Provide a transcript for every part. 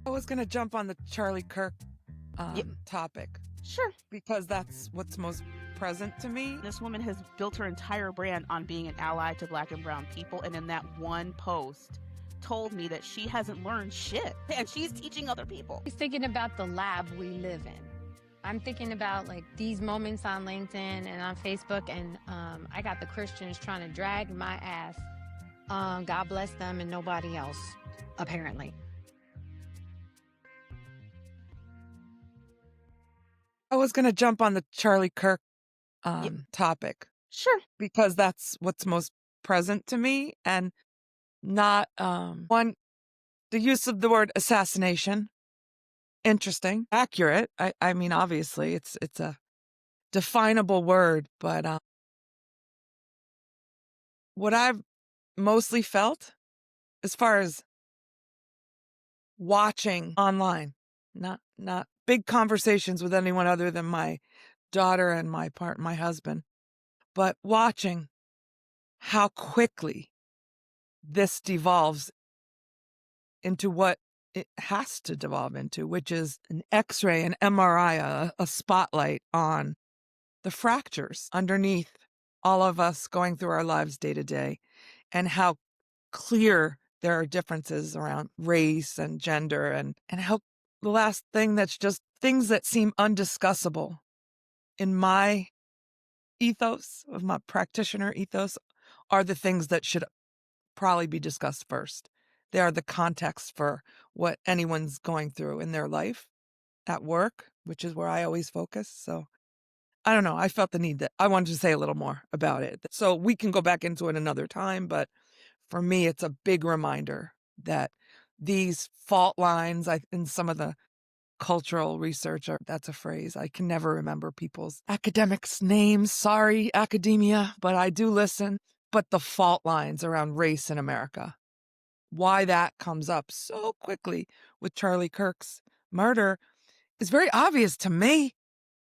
I was going to jump on the Charlie Kirk Yep. topic Sure. because that's what's most present to me. This woman has built her entire brand on being an ally to Black and brown people, and in that one post told me that she hasn't learned shit and she's teaching other people. He's thinking about the lab we live in. I'm thinking about like these moments on LinkedIn and on Facebook, and I got the Christians trying to drag my ass. God bless them and nobody else, apparently. I was going to jump on the Charlie Kirk Yep. topic Sure. because that's what's most present to me, and not the use of the word assassination. Interesting, accurate. I mean, obviously, it's a definable word, but what I've mostly felt, as far as watching online, not big conversations with anyone other than my daughter and my husband, but watching how quickly this devolves into what it has to devolve into, which is an X-ray, an MRI, a spotlight on the fractures underneath all of us going through our lives day to day, and how clear there are differences around race and gender, and how the last thing that's just things that seem undiscussable in my ethos, of my practitioner ethos, are the things that should probably be discussed first. They are the context for what anyone's going through in their life, at work, which is where I always focus. So I don't know. I felt the need that I wanted to say a little more about it. So we can go back into it another time. But for me, it's a big reminder that these fault lines, in some of the cultural research, that's a phrase. I can never remember people's academics' names. Sorry, academia, but I do listen. But the fault lines around race in America, why that comes up so quickly with Charlie Kirk's murder is very obvious to me.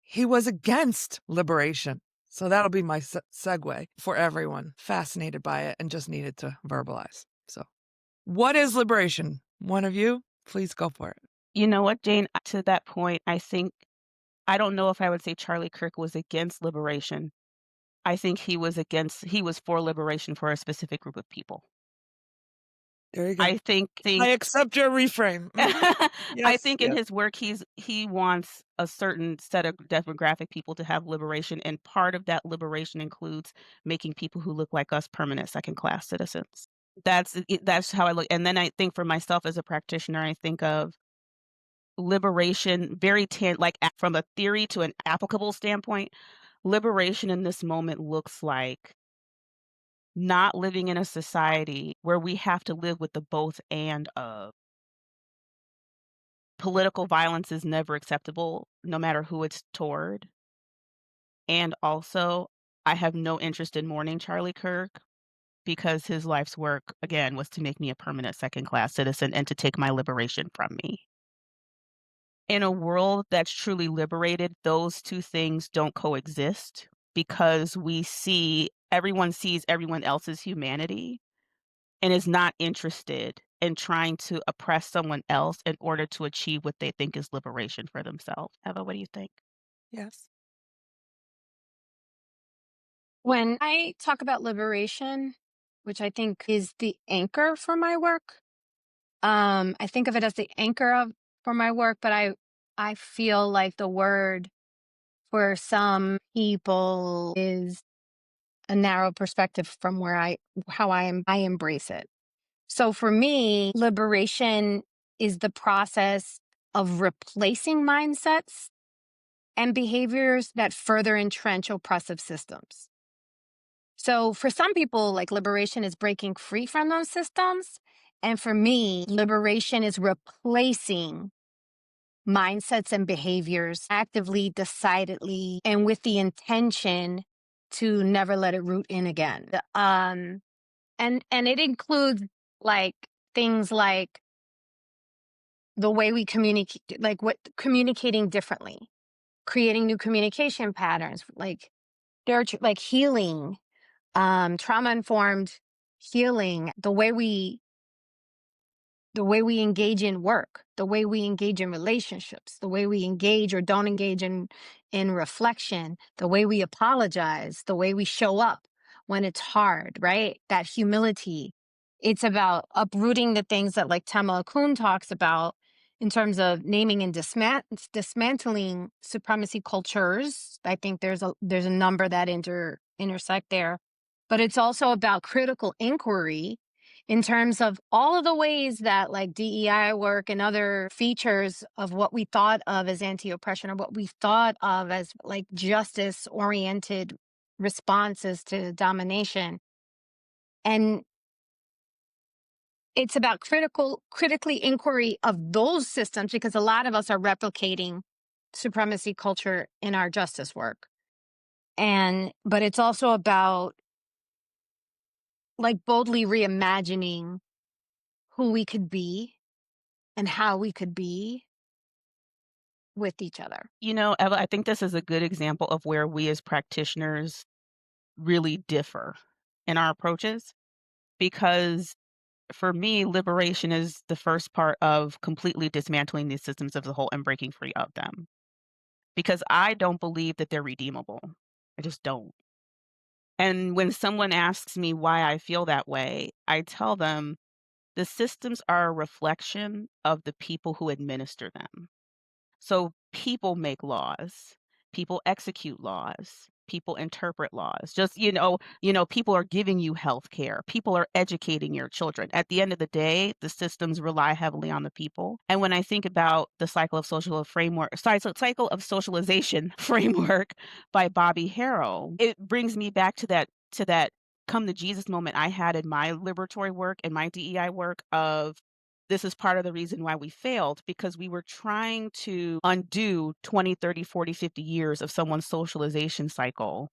He was against liberation. So that'll be my segue for everyone fascinated by it and just needed to verbalize. So what is liberation? One of you, please go for it. You know what, Jane? To that point, I don't know if I would say Charlie Kirk was against liberation. I think he was for liberation for a specific group of people. There you go. I think I accept your reframe. I Yes, think in his work, he wants a certain set of demographic people to have liberation, and part of that liberation includes making people who look like us permanent second-class citizens. That's how I look. And then I think for myself as a practitioner, I think of liberation from a theory to an applicable standpoint. Liberation in this moment looks like not living in a society where we have to live with the both and of political violence is never acceptable, no matter who it's toward. And also, I have no interest in mourning Charlie Kirk because his life's work, again, was to make me a permanent second-class citizen and to take my liberation from me. In a world that's truly liberated, those two things don't coexist because everyone sees everyone else's humanity and is not interested in trying to oppress someone else in order to achieve what they think is liberation for themselves. Eva, what do you think? Yes. When I talk about liberation, which I think is the anchor for my work, I think of it as the anchor for my work, but I feel like the word for some people is a narrow perspective from how I embrace it. So for me, liberation is the process of replacing mindsets and behaviors that further entrench oppressive systems. So for some people, like liberation is breaking free from those systems. And for me, liberation is replacing mindsets and behaviors actively, decidedly, and with the intention to never let it root in again. And it includes like things like the way we communicate, like communicating differently, creating new communication patterns, like healing, trauma-informed healing, the way we the way we engage in work, the way we engage in relationships, the way we engage or don't engage in reflection, the way we apologize, the way we show up when it's hard, right? That humility. It's about uprooting the things that like Tamala Kuhn talks about in terms of naming and dismantling supremacy cultures. I think there's a number that intersect there, but it's also about critical inquiry in terms of all of the ways that like DEI work and other features of what we thought of as anti-oppression or what we thought of as like justice oriented responses to domination. And it's about critically inquiry of those systems, because a lot of us are replicating supremacy culture in our justice work. But it's also about like boldly reimagining who we could be and how we could be with each other. Eva, I think this is a good example of where we as practitioners really differ in our approaches, because for me, liberation is the first part of completely dismantling these systems as a whole and breaking free of them. Because I don't believe that they're redeemable. I just don't. And when someone asks me why I feel that way, I tell them the systems are a reflection of the people who administer them. So people make laws, people execute laws, people interpret laws. Just, people are giving you health care, people are educating your children. At the end of the day, the systems rely heavily on the people. And when I think about the cycle of socialization framework by Bobby Harrell, it brings me back to that come to Jesus moment I had in my liberatory work and my DEI work of this is part of the reason why we failed, because we were trying to undo 20, 30, 40, 50 years of someone's socialization cycle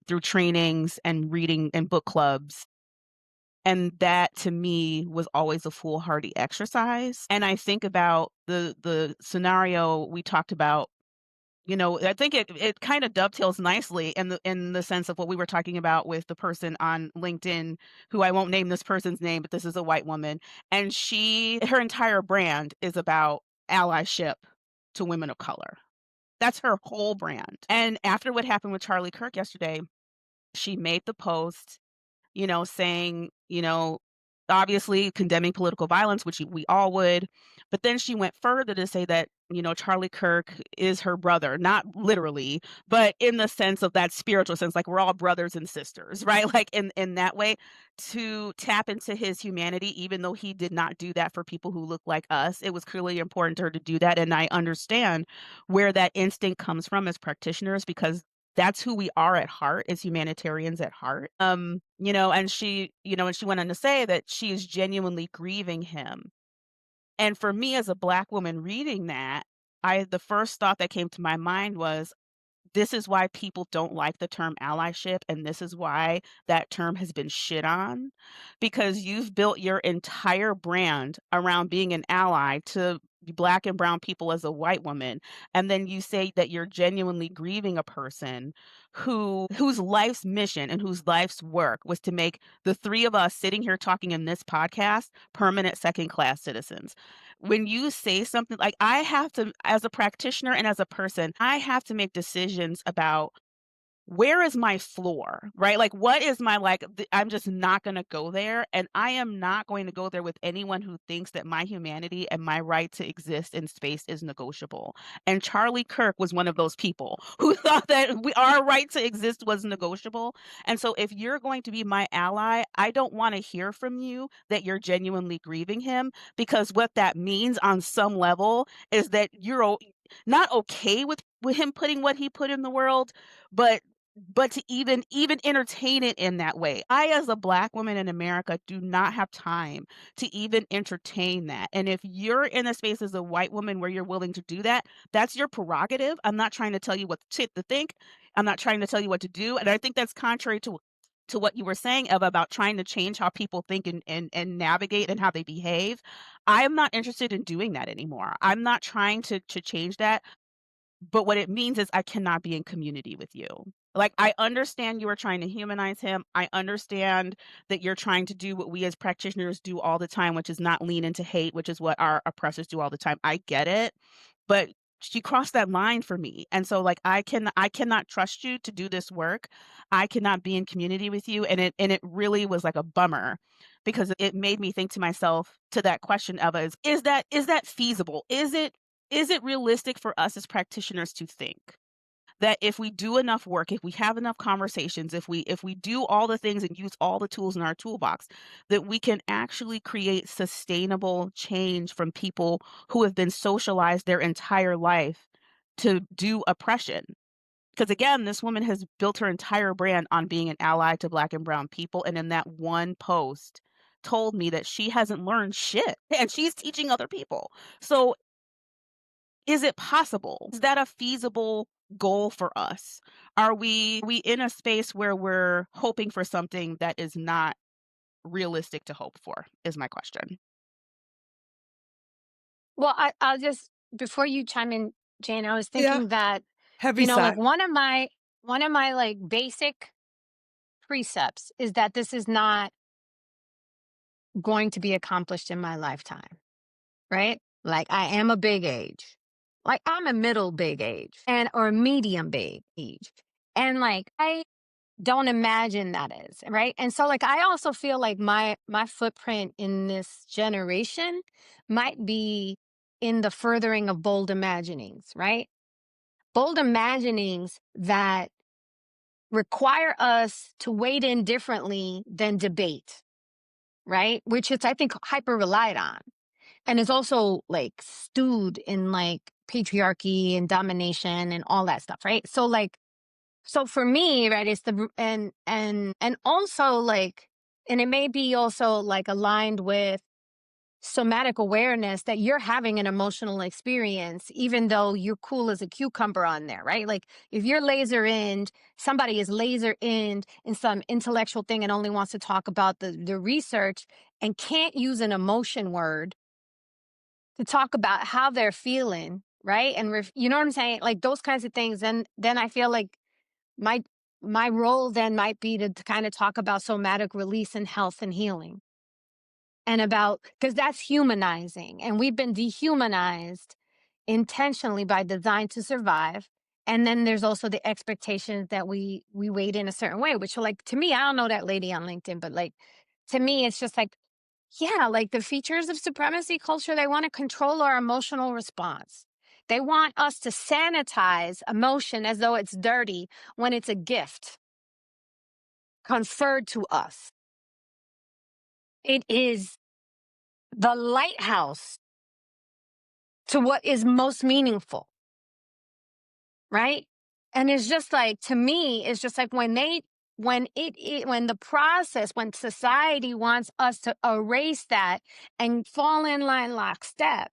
through trainings and reading and book clubs. And that to me was always a foolhardy exercise. And I think about the scenario we talked about. I think it kind of dovetails nicely in the sense of what we were talking about with the person on LinkedIn, who I won't name this person's name, but this is a white woman. And her entire brand is about allyship to women of color. That's her whole brand. And after what happened with Charlie Kirk yesterday, she made the post, saying, obviously condemning political violence, which we all would. But then she went further to say that, Charlie Kirk is her brother, not literally, but in the sense of that spiritual sense, like we're all brothers and sisters, right? Like in that way, to tap into his humanity, even though he did not do that for people who look like us. It was clearly important to her to do that. And I understand where that instinct comes from as practitioners, because that's who we are at heart, as humanitarians at heart. And she went on to say that she is genuinely grieving him. And for me as a Black woman reading that, the first thought that came to my mind was, this is why people don't like the term allyship, and this is why that term has been shit on, because you've built your entire brand around being an ally to Black and brown people as a white woman, and then you say that you're genuinely grieving a person whose life's mission and whose life's work was to make the three of us sitting here talking in this podcast permanent second-class citizens. When you say something like, I have to, as a practitioner and as a person, I have to make decisions about where is my floor, right? Like, what is my, I'm just not going to go there. And I am not going to go there with anyone who thinks that my humanity and my right to exist in space is negotiable. And Charlie Kirk was one of those people who thought that our right to exist was negotiable. And so if you're going to be my ally, I don't want to hear from you that you're genuinely grieving him, because what that means on some level is that you're not okay with him putting what he put in the world, but to even entertain it in that way. I, as a Black woman in America, do not have time to even entertain that. And if you're in a space as a white woman where you're willing to do that, that's your prerogative. I'm not trying to tell you what to think. I'm not trying to tell you what to do. And I think that's contrary to what you were saying, Eva, about trying to change how people think and navigate and how they behave. I'm not interested in doing that anymore. I'm not trying to change that. But what it means is I cannot be in community with you. Like, I understand you are trying to humanize him. I understand that you're trying to do what we as practitioners do all the time, which is not lean into hate, which is what our oppressors do all the time. I get it, but she crossed that line for me. And so, like, I cannot trust you to do this work. I cannot be in community with you. And it really was like a bummer because it made me think to myself to that question of is that feasible? Is it realistic for us as practitioners to think that if we do enough work, if we have enough conversations, if we do all the things and use all the tools in our toolbox, that we can actually create sustainable change from people who have been socialized their entire life to do oppression? Because again, this woman has built her entire brand on being an ally to Black and brown people, and in that one post told me that she hasn't learned shit and she's teaching other people. So is it possible? Is that a feasible goal for us? Are we in a space where we're hoping for something that is not realistic to hope for, is my question. Well, I'll just, before you chime in, Jane, I was Yeah, thinking that, heavy like sigh. one of my like basic precepts is that this is not going to be accomplished in my lifetime, right? Like I am a big age. Like I'm a middle big age and or medium big age. And like I don't imagine that is, right? And so like I also feel like my footprint in this generation might be in the furthering of bold imaginings, right? Bold imaginings that require us to wade in differently than debate, right? Which is I think hyper relied on and is also like stewed in like patriarchy and domination and all that stuff, right? So like so for me, right, it's and also like and it may be also like aligned with somatic awareness that you're having an emotional experience even though you're cool as a cucumber on there, right? Like if you're laser in, somebody is laser in some intellectual thing and only wants to talk about the research and can't use an emotion word to talk about how they're feeling, right? And you know what I'm saying? Like those kinds of things. And then I feel like my my role then might be to kind of talk about somatic release and health and healing and about because that's humanizing and we've been dehumanized intentionally by design to survive. And then there's also the expectations that we wait in a certain way, which like to me, I don't know that lady on LinkedIn, but like to me it's just like, yeah, like the features of supremacy culture, they want to control our emotional response. They want us to sanitize emotion as though it's dirty when it's a gift conferred to us. It is the lighthouse to what is most meaningful, right? And it's just like, to me, it's just like when the process, when society wants us to erase that and fall in line lockstep,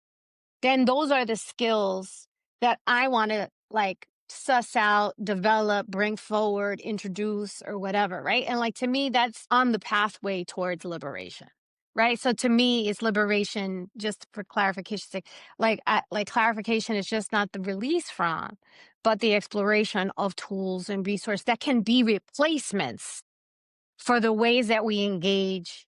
then those are the skills that I want to like suss out, develop, bring forward, introduce, or whatever, right? And like to me, that's on the pathway towards liberation, right? So to me, it's liberation. Just for clarification's sake, like clarification is just not the release from, but the exploration of tools and resources that can be replacements for the ways that we engage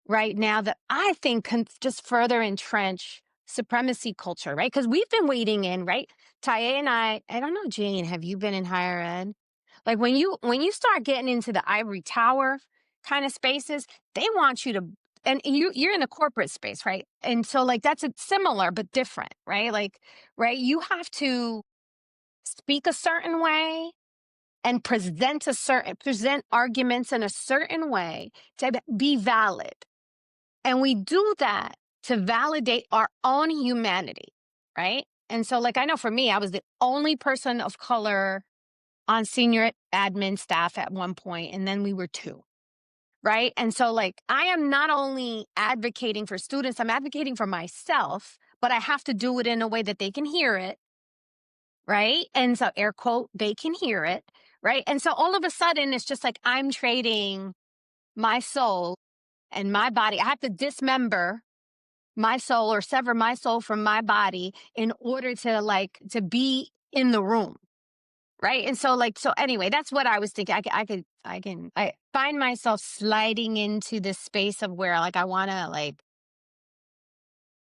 right now that I think can just further entrench supremacy culture, right? Because we've been waiting in, right? Taye and I don't know, Jane, have you been in higher ed? Like when you start getting into the ivory tower kind of spaces, they want you to and you're in a corporate space, right? And so like that's a similar but different, right? Like, right, you have to speak a certain way and present arguments in a certain way to be valid. And we do that to validate our own humanity, right? And so, like, I know for me, I was the only person of color on senior admin staff at one point, and then we were two, right? And so, like, I am not only advocating for students, I'm advocating for myself, but I have to do it in a way that they can hear it, right? And so, air quote, they can hear it, right? And so, all of a sudden, it's just like I'm trading my soul and my body. I have to dismember my soul or sever my soul from my body in order to like to be in the room, Right. And so like, so anyway, that's what I was thinking. I find myself sliding into this space of where like I want to like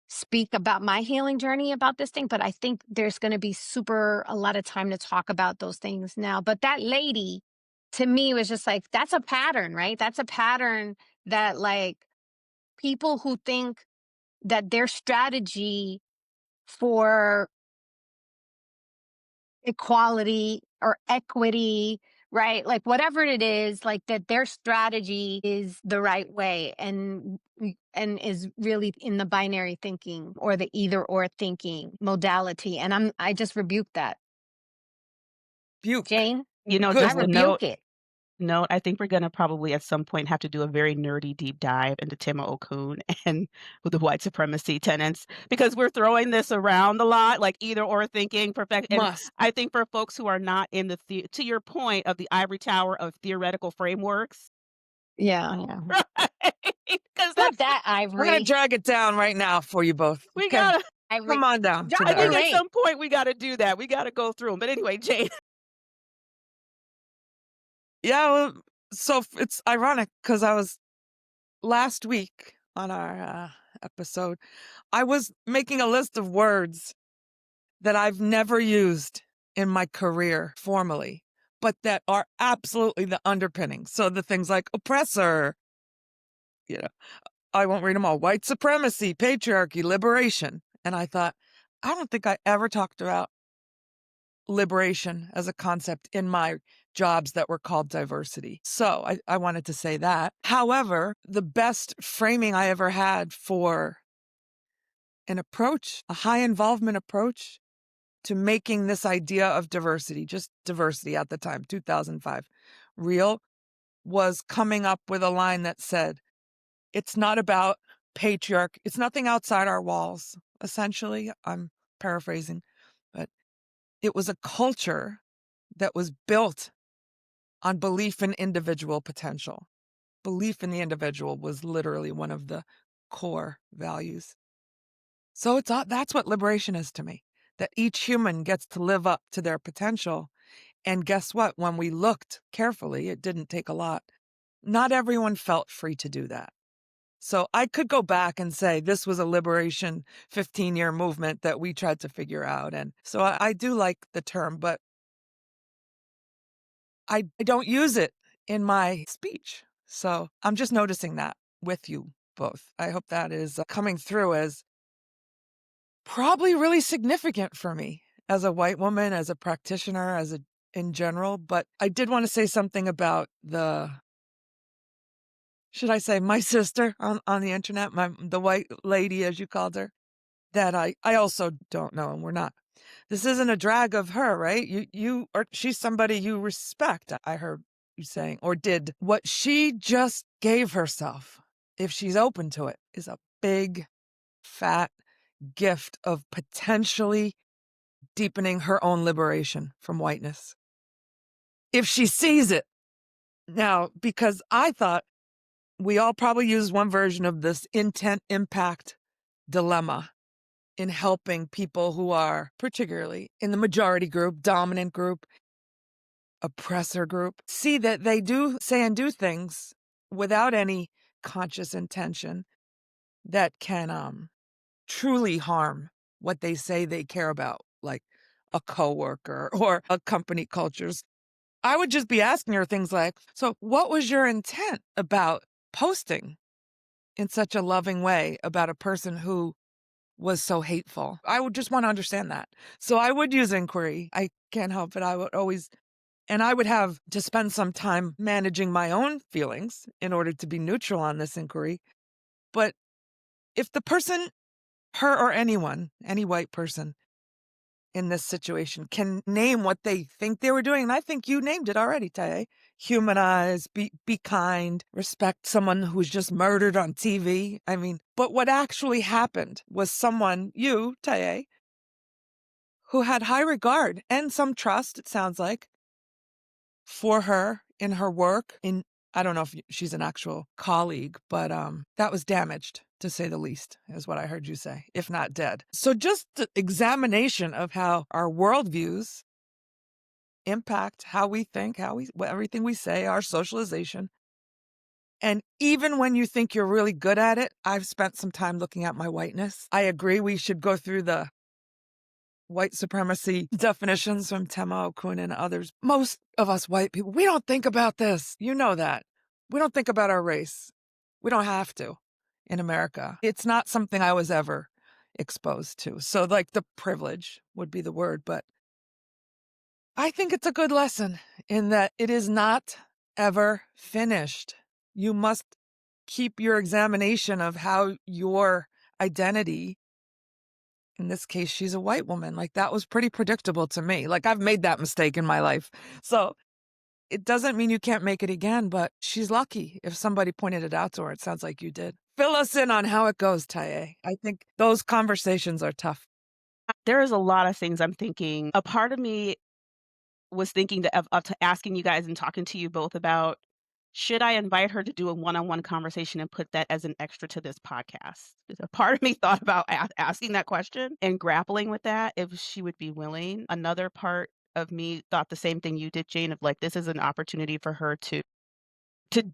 speak about my healing journey about this thing, but I think there's going to be a lot of time to talk about those things now. But that lady to me was just like, that's a pattern, right? That's a pattern that like people who think that their strategy for equality or equity, right? Like whatever it is, like that their strategy is the right way and is really in the binary thinking or the either or thinking modality. And I just rebuke that. Buke. Jane, Good I Just a word. note. rebuke it. No, I think we're gonna probably at some point have to do a very nerdy deep dive into Tema Okun and with the white supremacy tenets because we're throwing this around a lot, like either or thinking, perfect. And Must. I think for folks who are not in to your point of the ivory tower of theoretical frameworks, Yeah, yeah. right? Because Stop that's that, We're going to Ivory. drag it down right now for you both. we Okay. gotta. Ivory. Come on down to Drop I the the think earth. at link. some point we got to do that. We got to go through them. But anyway, Jane. Yeah. Well, so it's ironic because I was last week on our episode, I was making a list of words that I've never used in my career formally, but that are absolutely the underpinning. So the things like oppressor, you know, I won't read them all, white supremacy, patriarchy, liberation. And I thought, I don't think I ever talked about liberation as a concept in my jobs that were called diversity. So I wanted to say that. However, the best framing I ever had for an approach, a high involvement approach to making this idea of diversity, just diversity at the time, 2005, real, was coming up with a line that said, it's not about patriarchy. It's nothing outside our walls, essentially. I'm paraphrasing, but it was a culture that was built on belief in individual potential. Belief in the individual was literally one of the core values. So that's what liberation is to me, that each human gets to live up to their potential. And guess what? When we looked carefully, it didn't take a lot. Not everyone felt free to do that. So I could go back and say this was a liberation 15-year movement that we tried to figure out. And so I do like the term, but I don't use it in my speech. So I'm just noticing that with you both. I hope that is coming through as probably really significant for me as a white woman, as a practitioner, in general. But I did want to say something about should I say my sister on the internet, the white lady, as you called her, that I also don't know, and we're not. This isn't a drag of her, right? She's somebody you respect, I heard you saying, or did. What she just gave herself, if she's open to it, is a big, fat gift of potentially deepening her own liberation from whiteness. If she sees it. Now, because I thought we all probably use one version of this intent impact dilemma in helping people who are particularly in the majority group, dominant group, oppressor group, see that they do say and do things without any conscious intention that can truly harm what they say they care about, like a coworker or a company cultures. I would just be asking her things like, so what was your intent about posting in such a loving way about a person who was so hateful? I would just want to understand that. So I would use inquiry. I can't help it. I would always, and I would have to spend some time managing my own feelings in order to be neutral on this inquiry. But if the person, her or anyone, any white person in this situation can name what they think they were doing, and I think you named it already, Taye. Humanize, be kind, respect someone who was just murdered on TV. I mean, but what actually happened was someone, you, Taye, who had high regard and some trust, it sounds like, for her in her work. I don't know if she's an actual colleague, but that was damaged, to say the least, is what I heard you say, if not dead. So just the examination of how our worldviews impact how we think, everything we say, our socialization. And even when you think you're really good at it, I've spent some time looking at my whiteness. I agree we should go through the white supremacy definitions from Tema Okun and others. Most of us white people, we don't think about this. You know that. We don't think about our race. We don't have to in America. It's not something I was ever exposed to. So, like, the privilege would be the word, but I think it's a good lesson in that it is not ever finished. You must keep your examination of how your identity, in this case, she's a white woman, like that was pretty predictable to me. Like I've made that mistake in my life. So it doesn't mean you can't make it again, but she's lucky if somebody pointed it out to her. It sounds like you did. Fill us in on how it goes, Taye. I think those conversations are tough. There is a lot of things I'm thinking. A part of me was thinking to asking you guys and talking to you both about, should I invite her to do a one-on-one conversation and put that as an extra to this podcast? A part of me thought about asking that question and grappling with that if she would be willing. Another part of me thought the same thing you did, Jane, of like, this is an opportunity for her to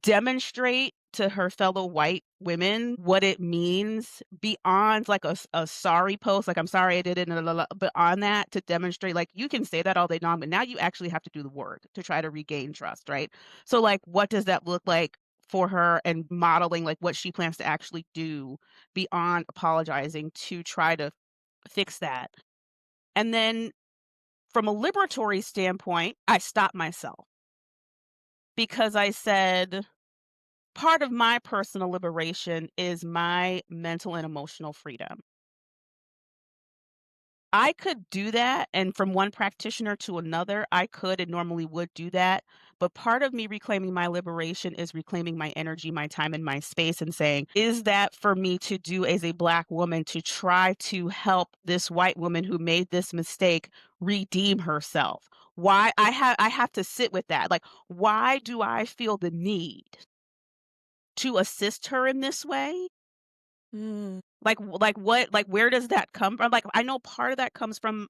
demonstrate to her fellow white women what it means beyond like a sorry post, like, "I'm sorry I did it," but on that to demonstrate, like, you can say that all day long, but now you actually have to do the work to try to regain trust, right? So, like, what does that look like for her and modeling, like, what she plans to actually do beyond apologizing to try to fix that? And then from a liberatory standpoint, I stopped myself because I said part of my personal liberation is my mental and emotional freedom. I could do that, and from one practitioner to another, I could and normally would do that. But part of me reclaiming my liberation is reclaiming my energy, my time, and my space, and saying, is that for me to do as a Black woman to try to help this white woman who made this mistake redeem herself? Why I have to sit with that. Like, why do I feel the need to assist her in this way? Mm. Like what like, where does that come from? Like, I know part of that comes from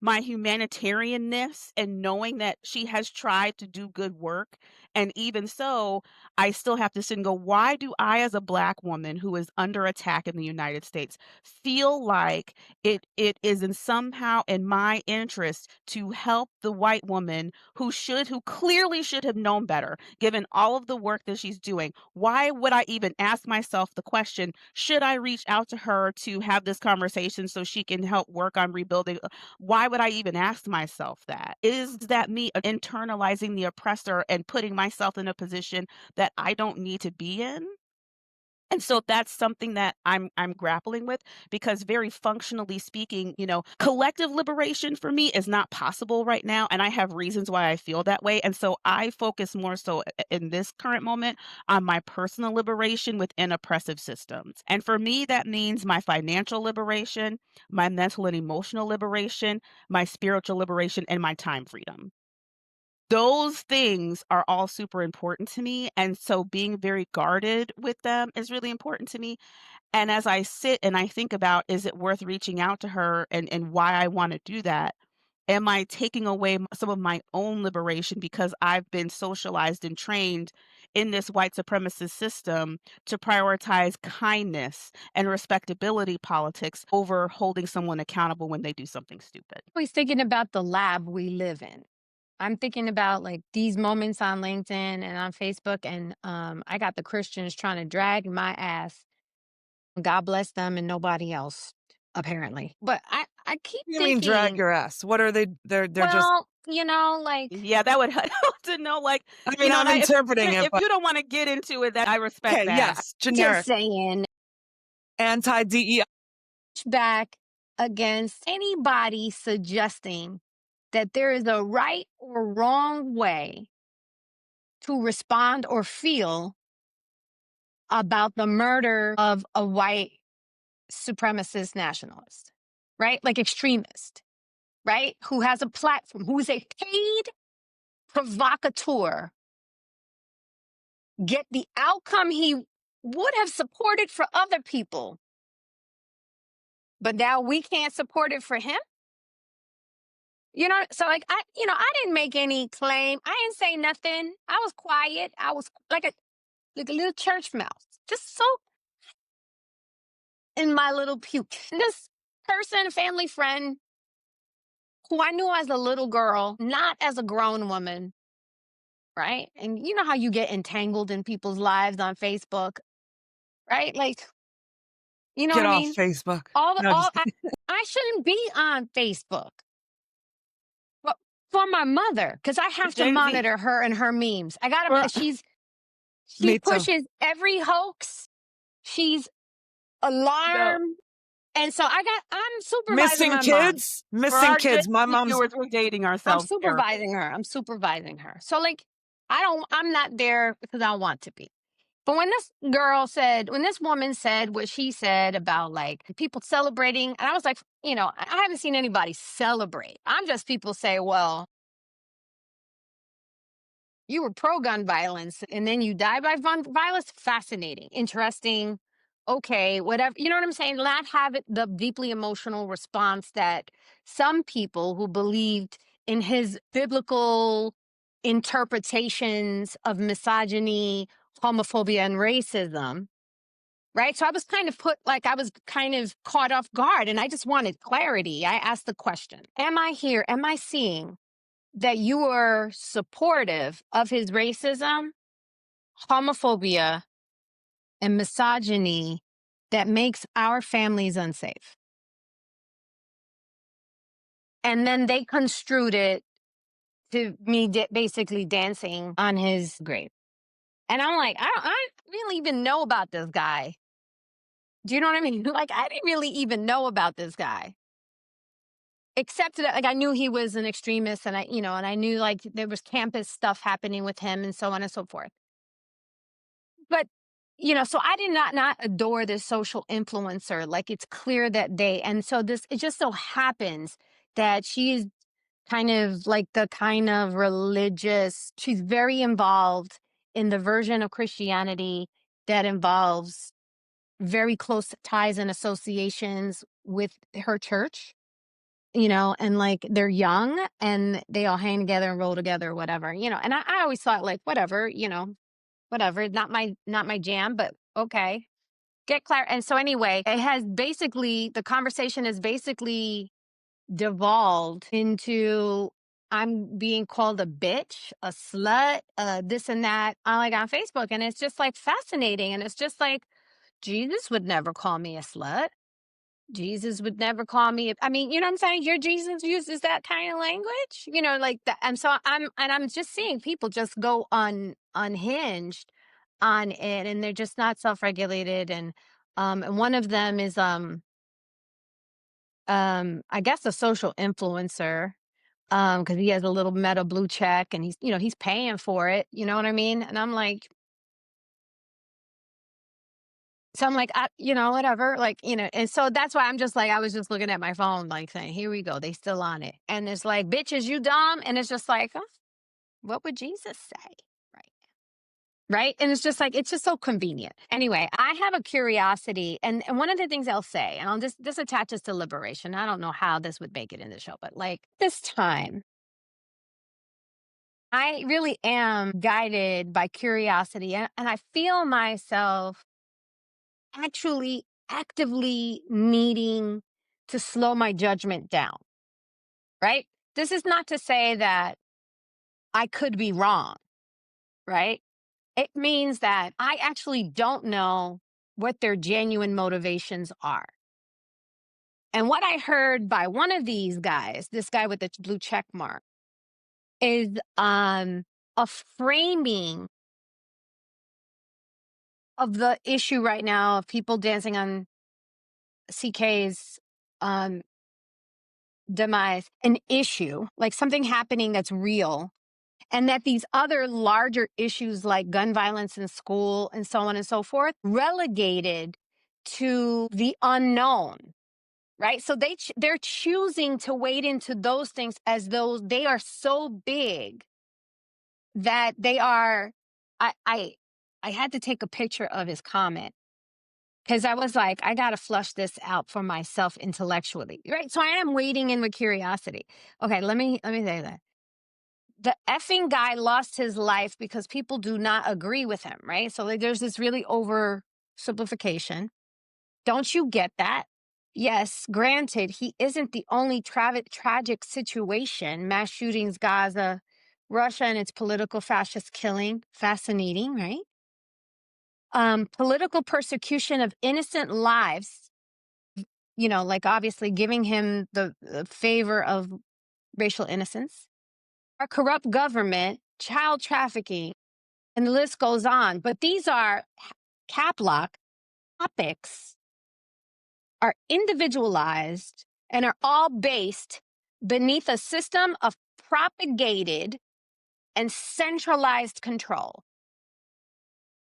my humanitarianness and knowing that she has tried to do good work, and even so, I still have to sit and go, "Why do I, as a Black woman who is under attack in the United States, feel like it is in somehow in my interest to help the white woman who clearly should have known better, given all of the work that she's doing? Why would I even ask myself the question, should I reach out to her to have this conversation so she can help work on rebuilding? Why would I even ask myself that? Is that me internalizing the oppressor and putting myself in a position that I don't need to be in? And so that's something that I'm grappling with because very functionally speaking, collective liberation for me is not possible right now, and I have reasons why I feel that way. And so I focus more so in this current moment on my personal liberation within oppressive systems. And for me, that means my financial liberation, my mental and emotional liberation, my spiritual liberation, and my time freedom. Those things are all super important to me, and so being very guarded with them is really important to me, and as I sit and I think about, is it worth reaching out to her and why I wanna do that? Am I taking away some of my own liberation because I've been socialized and trained in this white supremacist system to prioritize kindness and respectability politics over holding someone accountable when they do something stupid? Always thinking about the lab we live in. I'm thinking about like these moments on LinkedIn and on Facebook, and I got the Christians trying to drag my ass. God bless them and nobody else, apparently. But I keep You mean drag thinking, your ass? What are they? They're just. well, like Yeah, that would help to know, like, I mean, I'm and interpreting it, if but you don't wanna get into it, that I respect okay, that. yes, just generic, saying, anti DEI. push back against anybody suggesting that there is a right or wrong way to respond or feel about the murder of a white supremacist nationalist, right? Like extremist, right? Who has a platform, who is a paid provocateur, get the outcome he would have supported for other people, but now we can't support it for him. So like I didn't make any claim. I didn't say nothing. I was quiet. I was like a little church mouse, just so in my little puke. This person, family friend, who I knew as a little girl, not as a grown woman, right? And you know how you get entangled in people's lives on Facebook, right? Like, you know what Get I off mean? Facebook. All the No, all just kidding. I shouldn't be on Facebook. But for my mother, because I have to Gen Z. monitor her and her memes. I For gotta she me too. pushes every hoax. She's So alarmed. And so I'm supervising Missing my mom. kids? for Missing our Gen kids. My Z mom's viewers, we're dating I'm ourselves terribly. supervising her. I'm supervising her. So like I'm not there because I want to be. But when this woman said what she said about like people celebrating, and I was like, I haven't seen anybody celebrate. I'm just people say, well, you were pro gun violence and then you died by violence. Fascinating, interesting. Okay, whatever. You know what I'm saying? Not have it the deeply emotional response that some people who believed in his biblical interpretations of misogyny, homophobia, and racism. Right. So I was kind of caught off guard and I just wanted clarity. I asked the question, am I here? Am I seeing that you are supportive of his racism, homophobia, and misogyny that makes our families unsafe? And then they construed it to me basically dancing on his grave. And I'm like, I don't really even know about this guy. Do you know what I mean? Like, I didn't really even know about this guy. Except that, like, I knew he was an extremist and I knew like there was campus stuff happening with him and so on and so forth. But, so I did not adore this social influencer. Like it's clear that and so it just so happens that she is kind of like the kind of she's very involved in the version of Christianity that involves very close ties and associations with her church, and like they're young and they all hang together and roll together or whatever, and I always thought like, whatever, not my jam, but okay. Get clear. And so anyway, the conversation has basically devolved into I'm being called a bitch, a slut, this and that, like on Facebook. And it's just like fascinating. And it's just like, Jesus would never call me a slut. Jesus would never call me. I mean, you know what I'm saying? Your Jesus uses that kind of language, like that. And so I'm just seeing people just go unhinged on it, and they're just not self-regulated. And one of them is I guess a social influencer, because he has a little Meta blue check, and he's paying for it. You know what I mean? And I'm like, so I'm like, whatever, like, and so that's why I'm just like, I was just looking at my phone, like saying, here we go. They still on it. And it's like, bitches, you dumb. And it's just like, huh, what would Jesus say? Right. Right. And it's just like, it's just so convenient. Anyway, I have a curiosity. And one of the things I'll say, and I'll this attaches to liberation. I don't know how this would make it in the show, but like this time, I really am guided by curiosity. And I feel myself actually actively needing to slow my judgment down, right? This is not to say that I could be wrong, right? It means that I actually don't know what their genuine motivations are. And what I heard by one of these guys, this guy with the blue check mark, is a framing of the issue right now of people dancing on CK's demise, an issue, like something happening that's real, and that these other larger issues like gun violence in school and so on and so forth relegated to the unknown, right? So they're choosing to wade into those things as though they are so big that they are. I I had to take a picture of his comment because I was like, I got to flush this out for myself intellectually, right? So I am waiting in with curiosity. Okay, let me say that. The effing guy lost his life because people do not agree with him, right? So like, there's this really oversimplification. Don't you get that? Yes, granted, he isn't the only tragic situation. Mass shootings, Gaza, Russia, and its political fascist killing. Fascinating, right? Political persecution of innocent lives, like obviously giving him the favor of racial innocence. Our corrupt government, child trafficking, and the list goes on. But these are cap lock topics, are individualized, and are all based beneath a system of propagated and centralized control.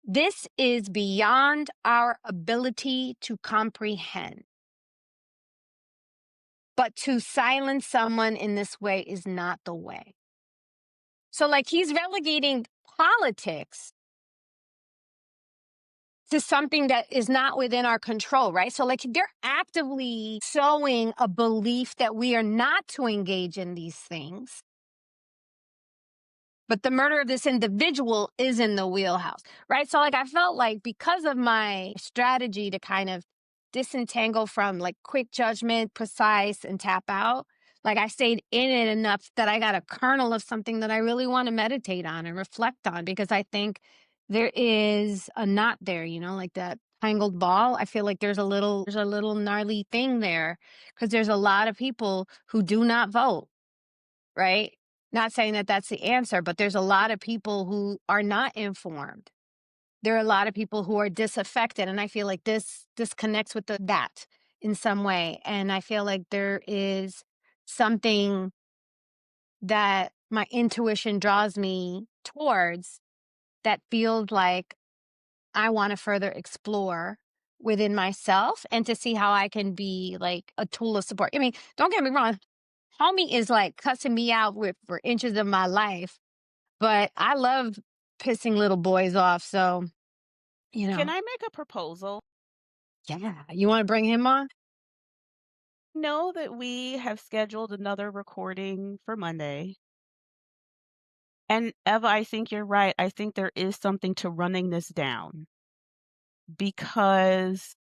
This is beyond our ability to comprehend. But to silence someone in this way is not the way. So, like, he's relegating politics to something that is not within our control, right? So, like, they're actively sowing a belief that we are not to engage in these things. But the murder of this individual is in the wheelhouse, right? So, like, I felt like because of my strategy to kind of disentangle from like quick judgment, precise, and tap out, like I stayed in it enough that I got a kernel of something that I really want to meditate on and reflect on, because I think there is a knot there, like that tangled ball. I feel like there's a little gnarly thing there, because there's a lot of people who do not vote, right? Not saying that that's the answer, but there's a lot of people who are not informed. There are a lot of people who are disaffected, and I feel like this connects with that in some way. And I feel like there is something that my intuition draws me towards that feels like I want to further explore within myself, and to see how I can be like a tool of support. I mean, don't get me wrong, homie is like cussing me out for inches of my life, but I love pissing little boys off. So, Can I make a proposal? yeah, you want to bring him on? Know that we have scheduled another recording for Monday. And Eva, I think you're right. I think there is something to running this down, because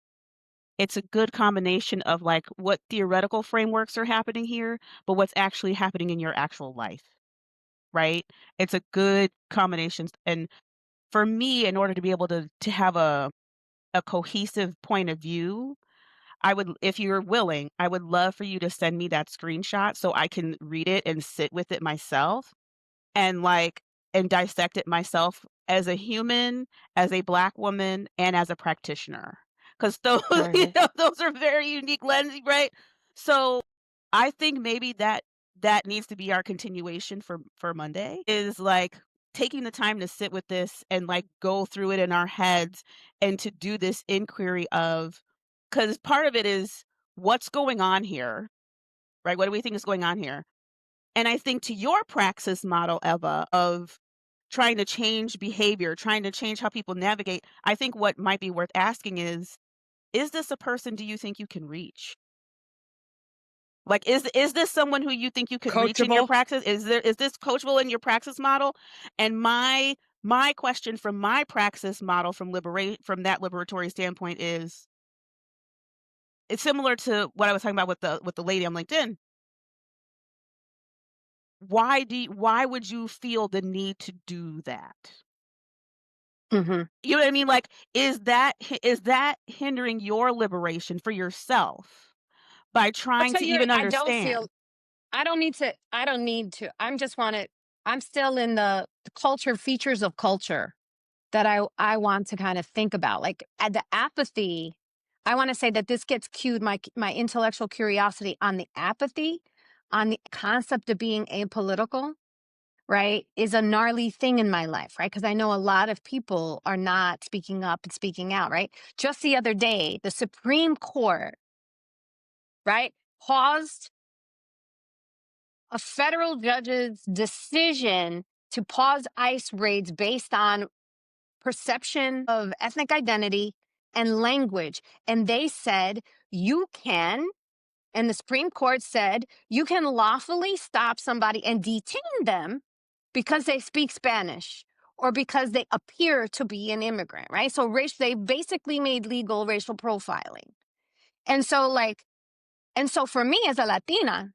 it's a good combination of like what theoretical frameworks are happening here, but what's actually happening in your actual life, right? It's a good combination. And for me, in order to be able to have a cohesive point of view, I would, if you're willing, I would love for you to send me that screenshot so I can read it and sit with it myself, and like, and dissect it myself as a human, as a Black woman, and as a practitioner. Because those, Right. those are very unique lenses, right? So I think maybe that needs to be our continuation for Monday, is like taking the time to sit with this and like go through it in our heads, and to do this inquiry of, because part of it is what's going on here, right? What do we think is going on here? And I think to your praxis model, Eva, of trying to change behavior, trying to change how people navigate, I think what might be worth asking is this a person do you think you can reach? Like, is this someone who you think you could reach in your Coachable. praxis? Is this coachable in your praxis model? And my question from my praxis model from that liberatory standpoint is, it's similar to what I was talking about with the lady on LinkedIn. Why would you feel the need to do that? Hmm. You know what I mean? Like, is that hindering your liberation for yourself by I'll trying tell to you, even I don't feel, understand? I don't need to. I'm still in the culture features of culture that I want to kind of think about. Like at the apathy, I want to say that this gets cued my intellectual curiosity on the apathy, on the concept of being apolitical, right, is a gnarly thing in my life, right? Because I know a lot of people are not speaking up and speaking out, right? Just the other day, the Supreme Court, right, paused a federal judge's decision to pause ICE raids based on perception of ethnic identity and language. And they said, you can, and the Supreme Court said, you can lawfully stop somebody and detain them because they speak Spanish or because they appear to be an immigrant, right? So they basically made legal racial profiling. And so for me as a Latina,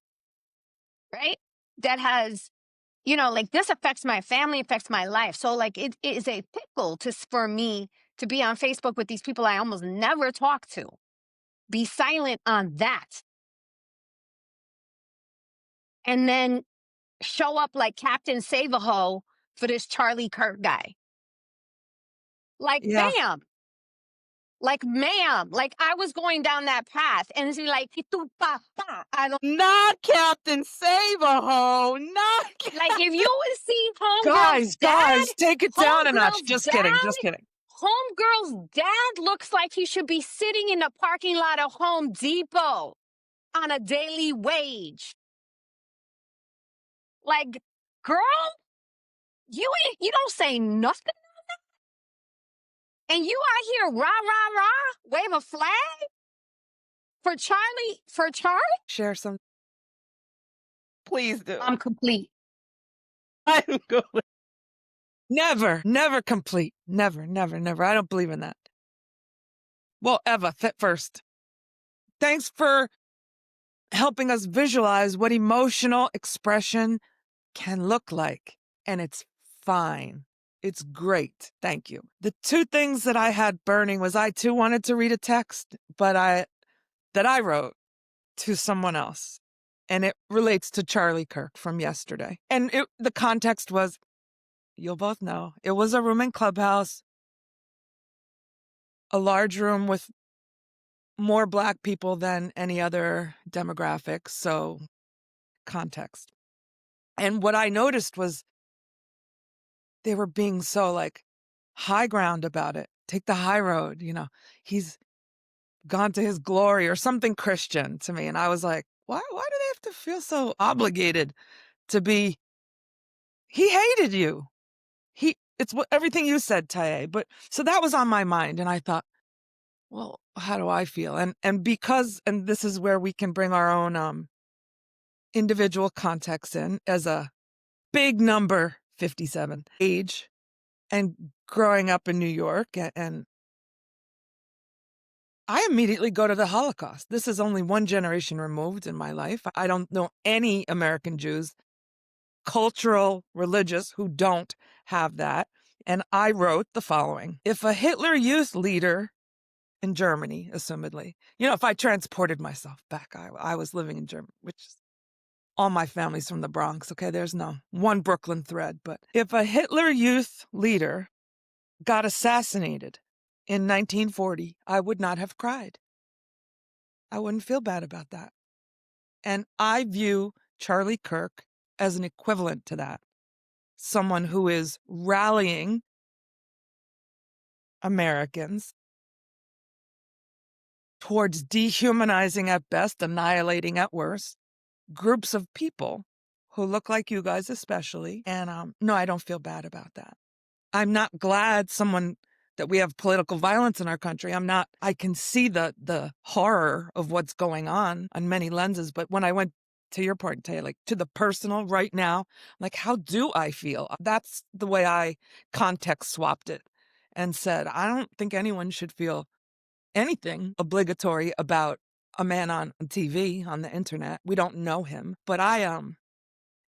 right, that has, this affects my family, affects my life. So it is a pickle for me to be on Facebook with these people I almost never talk to. Be silent on that. And then show up like Captain Save-A-Ho for this Charlie Kirk guy. Yeah. Bam. Ma'am, I was going down that path and it's like, I don't. Not Captain Save-A-Ho, not If you would see Homegirl's dad. Guys, take it down a notch. Homegirl's Just dad, kidding. Homegirl's dad looks like he should be sitting in the parking lot of Home Depot on a daily wage. Girl, you don't say nothing. And you out here rah, rah, rah, wave a flag for Charlie? Share some. Please do. I'm complete. I'm good. Never complete. Never. I don't believe in that. Well, Eva, first. Thanks for helping us visualize what emotional expression can look like. And it's fine. It's great. Thank you. The two things that I had burning was I too wanted to read a text, that I wrote to someone else. And it relates to Charlie Kirk from yesterday. And the context was, you'll both know, it was a room in Clubhouse, a large room with more Black people than any other demographic. So context. And what I noticed was they were being so high ground about it. Take the high road, he's gone to his glory or something Christian to me. And I was like, why do they have to feel so obligated to be, he hated you. It's everything you said, Taye. But so that was on my mind. And I thought, well, how do I feel? And this is where we can bring our own individual context in as a big number, 57 age, and growing up in New York. And I immediately go to the Holocaust. This is only one generation removed in my life. I don't know any American Jews, cultural, religious, who don't have that. And I wrote the following. If a Hitler Youth leader in Germany, assumedly, if I transported myself back, I was living in Germany, which is all my family's from the Bronx. Okay, there's no one Brooklyn thread. But if a Hitler Youth leader got assassinated in 1940, I would not have cried. I wouldn't feel bad about that. And I view Charlie Kirk as an equivalent to that. Someone who is rallying Americans towards dehumanizing at best, annihilating at worst, groups of people who look like you guys especially. And no, I don't feel bad about that. I'm not glad that we have political violence in our country. I can see the horror of what's going on many lenses. But when I went to your point, Tay, to the personal right now, how do I feel? That's the way I context swapped it and said, I don't think anyone should feel anything obligatory about a man on TV, on the internet. We don't know him. But I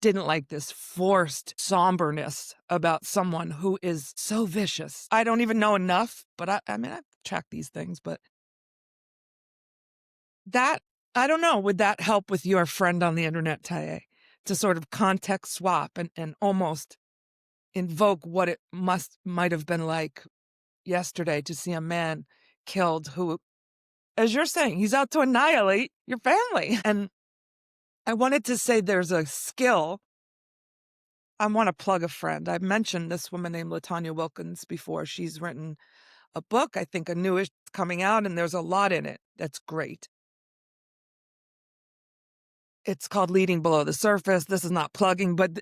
didn't like this forced somberness about someone who is so vicious. I don't even know enough, but I've checked these things, but that, I don't know, would that help with your friend on the internet, Taye, to sort of context swap and almost invoke what it might have been like yesterday to see a man killed who, as you're saying, he's out to annihilate your family. And I wanted to say there's a skill. I want to plug a friend. I've mentioned this woman named LaTanya Wilkins before. She's written a book, I think a newish coming out, and there's a lot in it that's great. It's called Leading Below the Surface. This is not plugging, but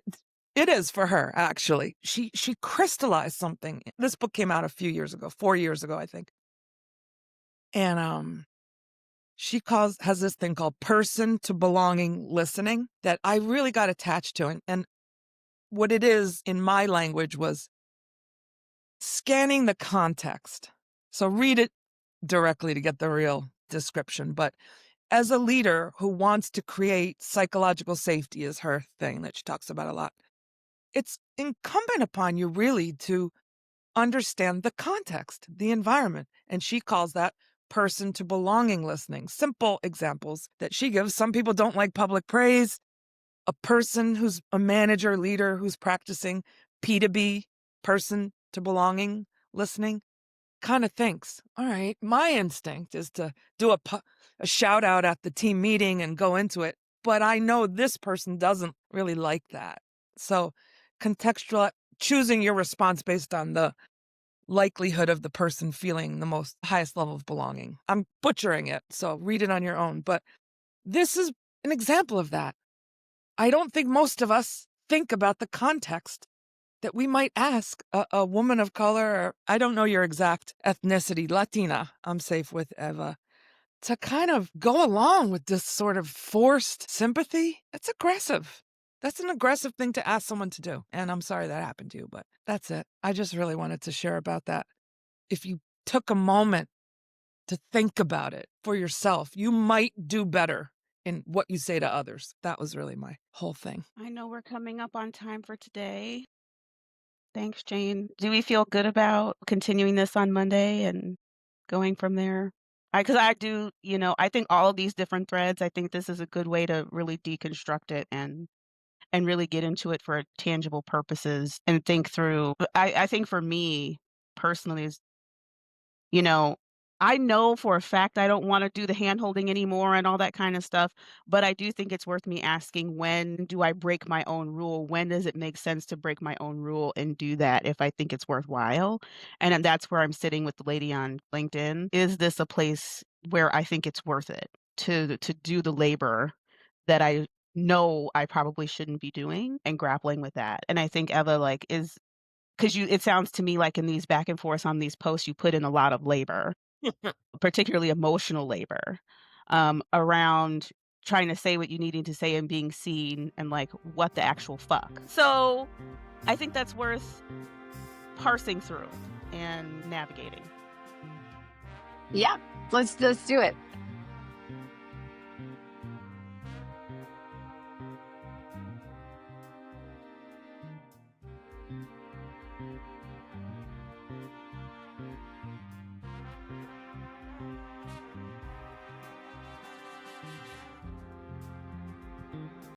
it is for her, actually. She crystallized something. This book came out a few years ago, 4 years ago, I think. And she has this thing called person to belonging listening that I really got attached to. And what it is in my language was scanning the context. So read it directly to get the real description. But as a leader who wants to create psychological safety is her thing that she talks about a lot. It's incumbent upon you really to understand the context, the environment. And she calls that person to belonging listening. Simple examples that she gives. Some people don't like public praise. A person who's a manager, leader, who's practicing P2B, person to belonging listening, kind of thinks, all right, my instinct is to do a shout out at the team meeting and go into it. But I know this person doesn't really like that. So contextual, choosing your response based on the likelihood of the person feeling the most highest level of belonging. I'm butchering it, so read it on your own. But this is an example of that. I don't think most of us think about the context that we might ask a woman of color, or I don't know your exact ethnicity, Latina, I'm safe with Eva, to kind of go along with this sort of forced sympathy. It's aggressive. That's an aggressive thing to ask someone to do. And I'm sorry that happened to you, but that's it. I just really wanted to share about that. If you took a moment to think about it for yourself, you might do better in what you say to others. That was really my whole thing. I know we're coming up on time for today. Thanks, Jane. Do we feel good about continuing this on Monday and going from there? Because I do, I think all of these different threads, I think this is a good way to really deconstruct it and really get into it for tangible purposes and think through. I think for me personally is, I know for a fact I don't want to do the hand holding anymore and all that kind of stuff, but I do think it's worth me asking, when do I break my own rule? When does it make sense to break my own rule and do that if I think it's worthwhile? And then that's where I'm sitting with the lady on LinkedIn. Is this a place where I think it's worth it to do the labor that I know I probably shouldn't be doing and grappling with that? And I think Eva, is because it sounds to me like in these back and forth on these posts, you put in a lot of labor, particularly emotional labor, around trying to say what you needed to say and being seen and what the actual fuck. So I think that's worth parsing through and navigating. Yeah, let's do it.